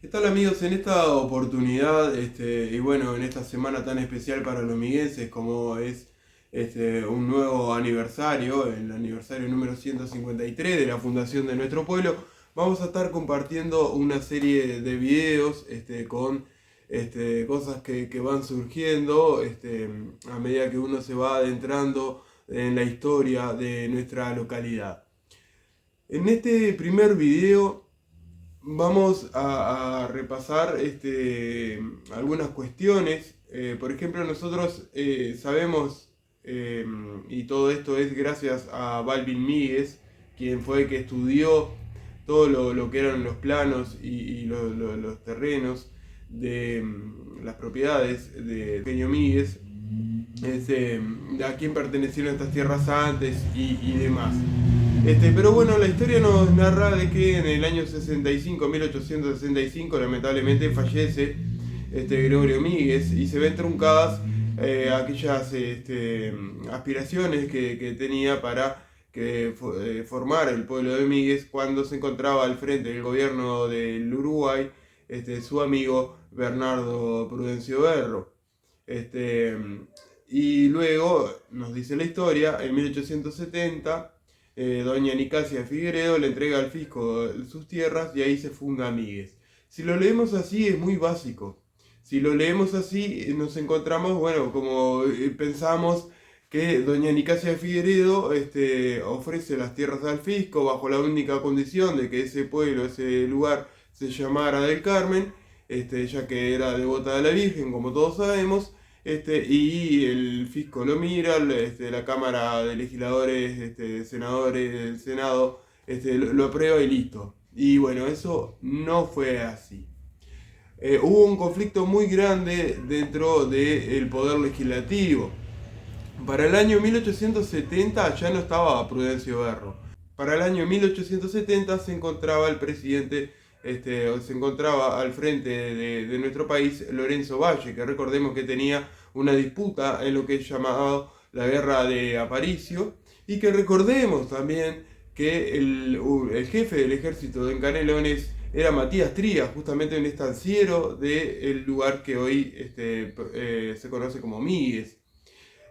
¿Qué tal amigos? En esta oportunidad, y bueno, en esta semana tan especial para los miguenses como es un nuevo aniversario, el aniversario número 153 de la fundación de nuestro pueblo, vamos a estar compartiendo una serie de videos con cosas que van surgiendo a medida que uno se va adentrando en la historia de nuestra localidad. En este primer video vamos a repasar algunas cuestiones. Por ejemplo, nosotros sabemos, y todo esto es gracias a Balvin Míguez, quien fue el que estudió todo lo que eran los planos y los terrenos de las propiedades de Pequeño Míguez, a quien pertenecieron estas tierras antes y demás. Pero bueno, la historia nos narra de que en el año 65, 1865, lamentablemente fallece Gregorio Míguez y se ven truncadas aquellas aspiraciones que tenía para formar el pueblo de Míguez cuando se encontraba al frente del gobierno del Uruguay su amigo Bernardo Prudencio Berro. Este, y luego, nos dice la historia, en 1870 doña Nicasia Figueredo le entrega al fisco sus tierras y ahí se funda Míguez. Si lo leemos así es muy básico. Si lo leemos así nos encontramos, bueno, como pensamos que doña Nicasia Figueredo ofrece las tierras al fisco bajo la única condición de que ese pueblo, ese lugar se llamara del Carmen, ya que era devota de la Virgen, como todos sabemos. Y el fisco lo mira, la Cámara de Legisladores, senadores del Senado, lo aprueba y listo. Y bueno, eso no fue así. Hubo un conflicto muy grande dentro del poder legislativo. Para el año 1870 ya no estaba Prudencio Berro. Para el año 1870 se encontraba el presidente, se encontraba al frente de nuestro país Lorenzo Valle, que recordemos que tenía una disputa en lo que es llamado la guerra de Aparicio, y que recordemos también que el jefe del ejército de Canelones era Matías Trías, justamente un estanciero del lugar que hoy se conoce como Míguez.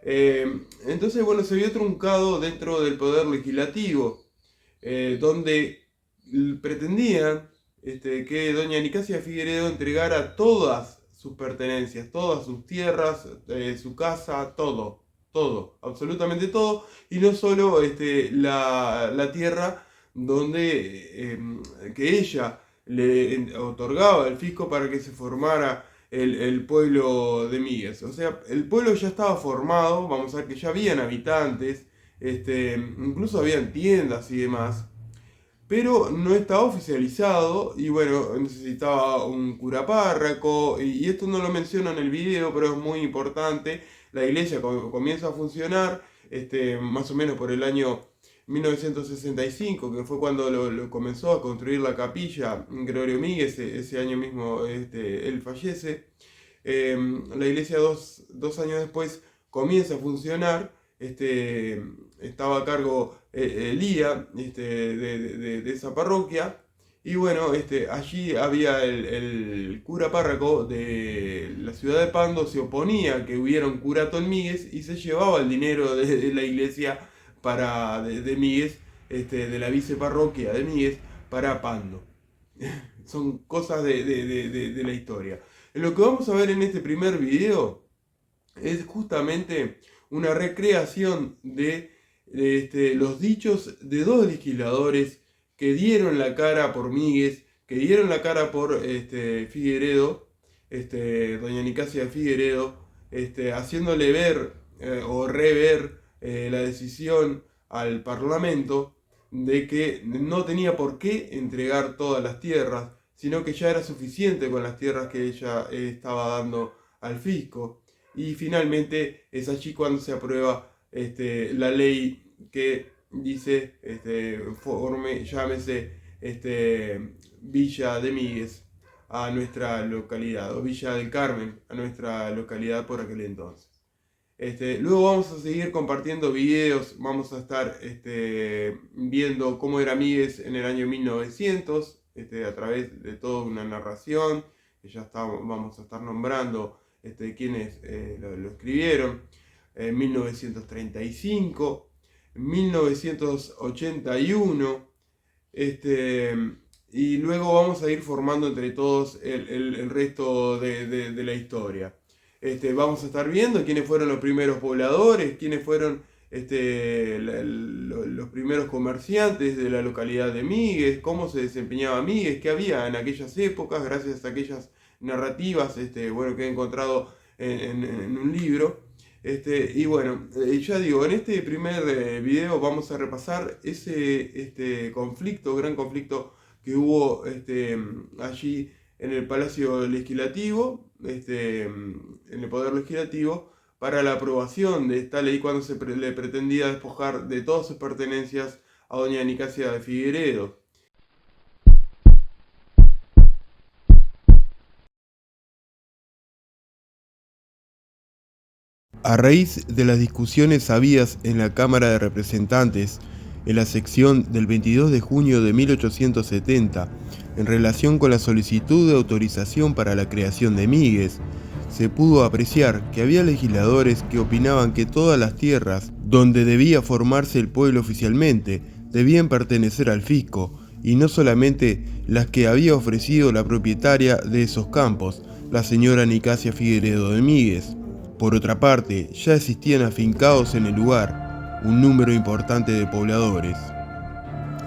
Entonces, bueno, se vio truncado dentro del poder legislativo, donde pretendían que doña Nicasia Figueredo entregara todas sus pertenencias, todas sus tierras, su casa, todo, todo, absolutamente todo, y no solo la tierra donde que ella le otorgaba al fisco para que se formara el pueblo de Míguez. O sea, el pueblo ya estaba formado, vamos a ver que ya habían habitantes, incluso habían tiendas y demás, pero no estaba oficializado y bueno, necesitaba un cura párroco y esto no lo menciono en el video, pero es muy importante. La iglesia comienza a funcionar más o menos por el año 1965, que fue cuando lo comenzó a construir la capilla Gregorio Míguez. Ese año mismo él fallece. La iglesia dos años después comienza a funcionar. Estaba a cargo Elía de esa parroquia. Y bueno, allí había el cura párroco de la ciudad de Pando, se oponía a que hubiera un curato en Míguez y se llevaba el dinero de la iglesia de Míguez, de la viceparroquia de Míguez, para Pando. Son cosas de la historia. Lo que vamos a ver en este primer video es justamente una recreación de los dichos de dos legisladores que dieron la cara por Míguez, que dieron la cara por Figueredo, doña Nicasia Figueredo, haciéndole ver o rever la decisión al Parlamento de que no tenía por qué entregar todas las tierras, sino que ya era suficiente con las tierras que ella estaba dando al fisco. Y finalmente es allí cuando se aprueba la ley que dice, llámese Villa de Míguez a nuestra localidad, o Villa del Carmen a nuestra localidad por aquel entonces. Luego vamos a seguir compartiendo videos, vamos a estar viendo cómo era Míguez en el año 1900, a través de toda una narración, que ya vamos a estar nombrando quienes lo escribieron, en 1935, 1981, y luego vamos a ir formando entre todos el resto de la historia. Vamos a estar viendo quiénes fueron los primeros pobladores, quiénes fueron los primeros comerciantes de la localidad de Míguez, cómo se desempeñaba Míguez, qué había en aquellas épocas, gracias a aquellas narrativas que he encontrado en un libro. Y bueno, ya digo, en este primer video vamos a repasar ese gran conflicto que hubo allí en el Palacio Legislativo, en el Poder Legislativo, para la aprobación de esta ley cuando le pretendía despojar de todas sus pertenencias a doña Nicasia de Figueredo. A raíz de las discusiones habidas en la Cámara de Representantes, en la sección del 22 de junio de 1870, en relación con la solicitud de autorización para la creación de Míguez, se pudo apreciar que había legisladores que opinaban que todas las tierras donde debía formarse el pueblo oficialmente debían pertenecer al fisco, y no solamente las que había ofrecido la propietaria de esos campos, la señora Nicasia Figueredo de Míguez. Por otra parte, ya existían afincados en el lugar un número importante de pobladores.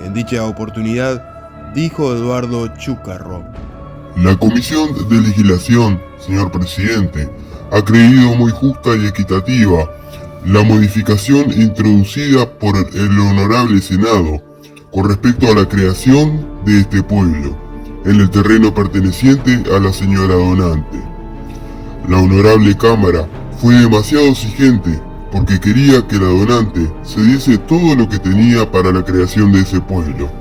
En dicha oportunidad, dijo Eduardo Chúcarro: La Comisión de Legislación, señor presidente, ha creído muy justa y equitativa la modificación introducida por el Honorable Senado con respecto a la creación de este pueblo en el terreno perteneciente a la señora donante. La Honorable Cámara fue demasiado exigente porque quería que la donante cediese todo lo que tenía para la creación de ese pueblo.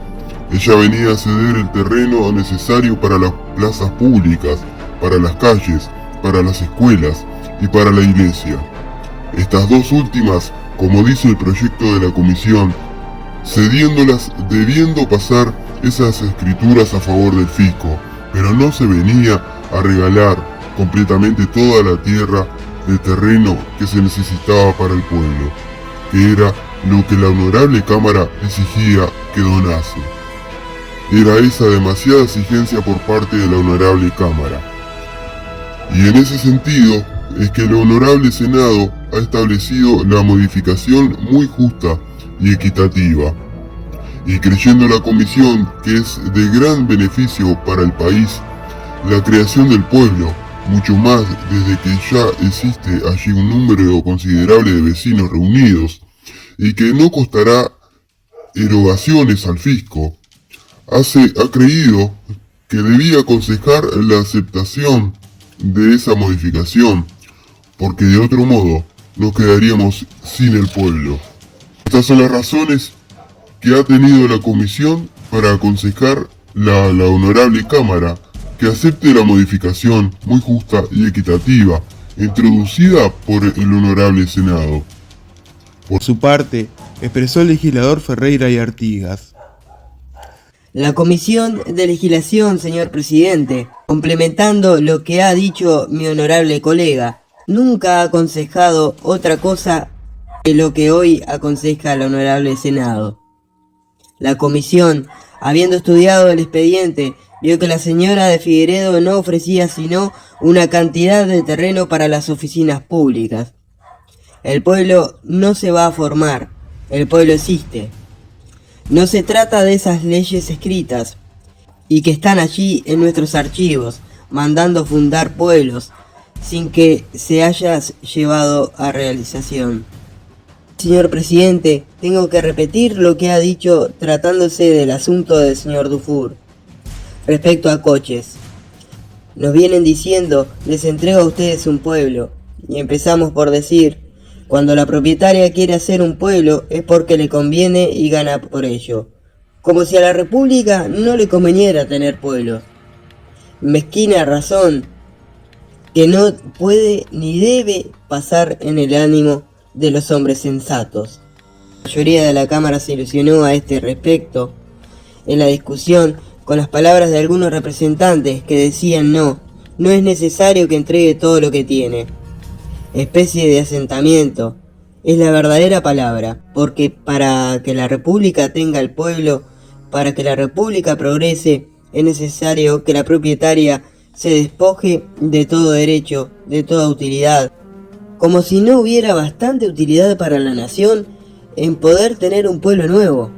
Ella venía a ceder el terreno necesario para las plazas públicas, para las calles, para las escuelas y para la iglesia. Estas dos últimas, como dice el proyecto de la comisión, cediéndolas debiendo pasar esas escrituras a favor del fisco, pero no se venía a regalar completamente toda la tierra de terreno que se necesitaba para el pueblo, que era lo que la Honorable Cámara exigía que donase. Era esa demasiada exigencia por parte de la Honorable Cámara. Y en ese sentido es que el Honorable Senado ha establecido la modificación muy justa y equitativa. Y creyendo la Comisión que es de gran beneficio para el país la creación del pueblo, mucho más desde que ya existe allí un número considerable de vecinos reunidos y que no costará erogaciones al fisco, ha creído que debía aconsejar la aceptación de esa modificación, porque de otro modo nos quedaríamos sin el pueblo. Estas son las razones que ha tenido la comisión para aconsejar la Honorable Cámara que acepte la modificación muy justa y equitativa introducida por el Honorable Senado. Por su parte, expresó el legislador Ferreira y Artigas: La Comisión de Legislación, señor presidente, complementando lo que ha dicho mi honorable colega, nunca ha aconsejado otra cosa que lo que hoy aconseja el honorable Senado. La Comisión, habiendo estudiado el expediente, vio que la señora de Figueredo no ofrecía sino una cantidad de terreno para las oficinas públicas. El pueblo no se va a formar, el pueblo existe. No se trata de esas leyes escritas y que están allí en nuestros archivos, mandando fundar pueblos, sin que se haya llevado a realización. Señor presidente, tengo que repetir lo que ha dicho tratándose del asunto del señor Dufour. Respecto a Coches, nos vienen diciendo, les entrego a ustedes un pueblo, y empezamos por decir, cuando la propietaria quiere hacer un pueblo es porque le conviene y gana por ello, como si a la República no le conveniera tener pueblos. Mezquina razón que no puede ni debe pasar en el ánimo de los hombres sensatos. La mayoría de la Cámara se ilusionó a este respecto en la discusión con las palabras de algunos representantes que decían no es necesario que entregue todo lo que tiene. Especie de asentamiento es la verdadera palabra, porque para que la república tenga el pueblo, para que la república progrese, es necesario que la propietaria se despoje de todo derecho, de toda utilidad, como si no hubiera bastante utilidad para la nación en poder tener un pueblo nuevo,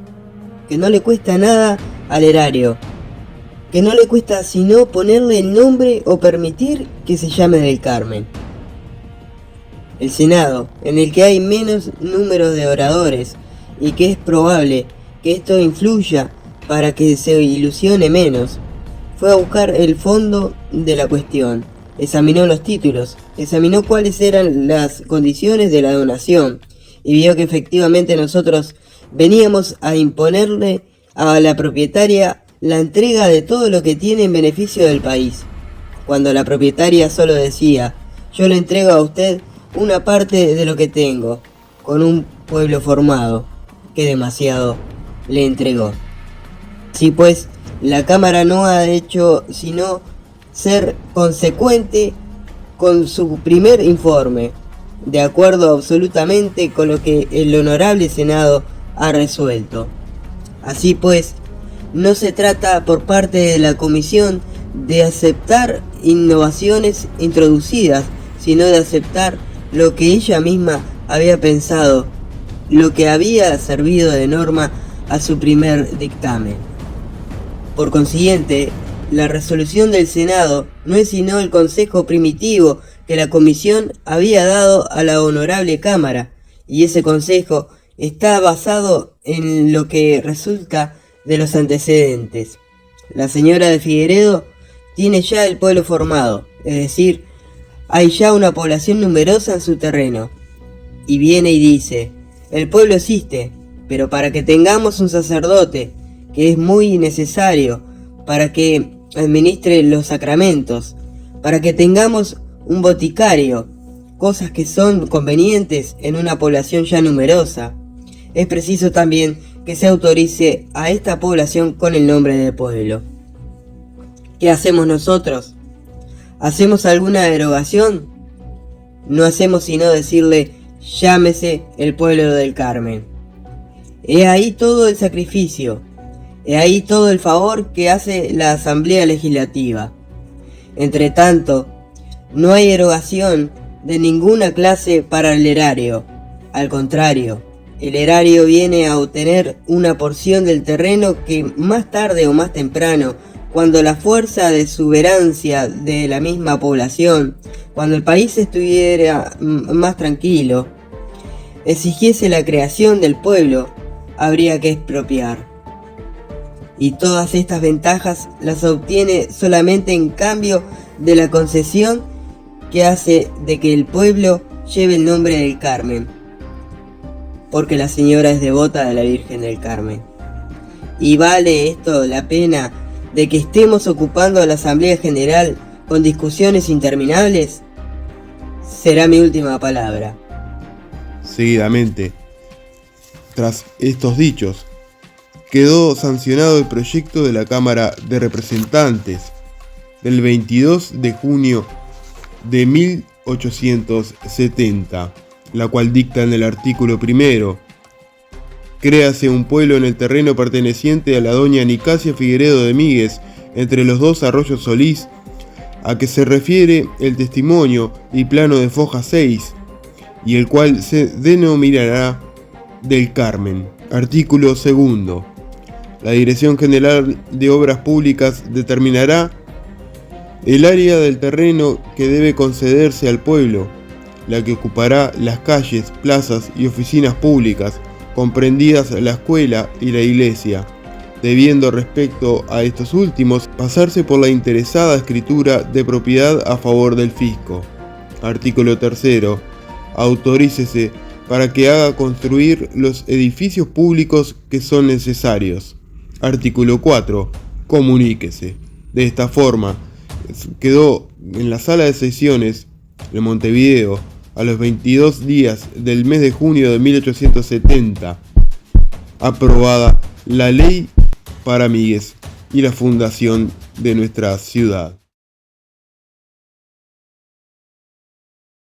que no le cuesta nada al erario, que no le cuesta sino ponerle el nombre o permitir que se llame del Carmen. El Senado, en el que hay menos número de oradores y que es probable que esto influya para que se ilusione menos, fue a buscar el fondo de la cuestión, examinó los títulos, examinó cuáles eran las condiciones de la donación y vio que efectivamente nosotros veníamos a imponerle a la propietaria la entrega de todo lo que tiene en beneficio del país, cuando la propietaria solo decía: yo le entrego a usted una parte de lo que tengo, con un pueblo formado, que demasiado le entregó. Sí, pues, la Cámara no ha hecho sino ser consecuente con su primer informe, de acuerdo absolutamente con lo que el Honorable Senado ha resuelto. Así pues, no se trata por parte de la Comisión de aceptar innovaciones introducidas, sino de aceptar lo que ella misma había pensado, lo que había servido de norma a su primer dictamen. Por consiguiente, la resolución del Senado no es sino el consejo primitivo que la Comisión había dado a la Honorable Cámara, y ese consejo está basado en lo que resulta de los antecedentes. La señora de Figueredo tiene ya el pueblo formado, es decir, hay ya una población numerosa en su terreno, y viene y dice: el pueblo existe, pero para que tengamos un sacerdote, que es muy necesario para que administre los sacramentos, para que tengamos un boticario, cosas que son convenientes en una población ya numerosa, es preciso también que se autorice a esta población con el nombre de pueblo. ¿Qué hacemos nosotros? ¿Hacemos alguna derogación? No hacemos sino decirle: llámese el pueblo del Carmen. He ahí todo el sacrificio, he ahí todo el favor que hace la Asamblea Legislativa. Entre tanto, no hay erogación de ninguna clase para el erario. Al contrario, el erario viene a obtener una porción del terreno que más tarde o más temprano, cuando la fuerza de exuberancia de la misma población, cuando el país estuviera más tranquilo, exigiese la creación del pueblo, habría que expropiar. Y todas estas ventajas las obtiene solamente en cambio de la concesión que hace de que el pueblo lleve el nombre del Carmen, porque la señora es devota de la Virgen del Carmen. ¿Y vale esto la pena de que estemos ocupando la Asamblea General con discusiones interminables? Será mi última palabra. Seguidamente, tras estos dichos, quedó sancionado el proyecto de la Cámara de Representantes del 22 de junio de 1870, la cual dicta en el artículo primero: créase un pueblo en el terreno perteneciente a la doña Nicasia Figueredo de Míguez, entre los dos arroyos Solís, a que se refiere el testimonio y plano de Foja 6, y el cual se denominará del Carmen. Artículo segundo. La Dirección General de Obras Públicas determinará el área del terreno que debe concederse al pueblo, la que ocupará las calles, plazas y oficinas públicas, comprendidas la escuela y la iglesia, debiendo respecto a estos últimos pasarse por la interesada escritura de propiedad a favor del fisco. Artículo tercero. Autorícese para que haga construir los edificios públicos que son necesarios. Artículo 4. Comuníquese. De esta forma, quedó en la sala de sesiones de Montevideo a los 22 días del mes de junio de 1870 aprobada la ley para Míguez, y la fundación de nuestra ciudad.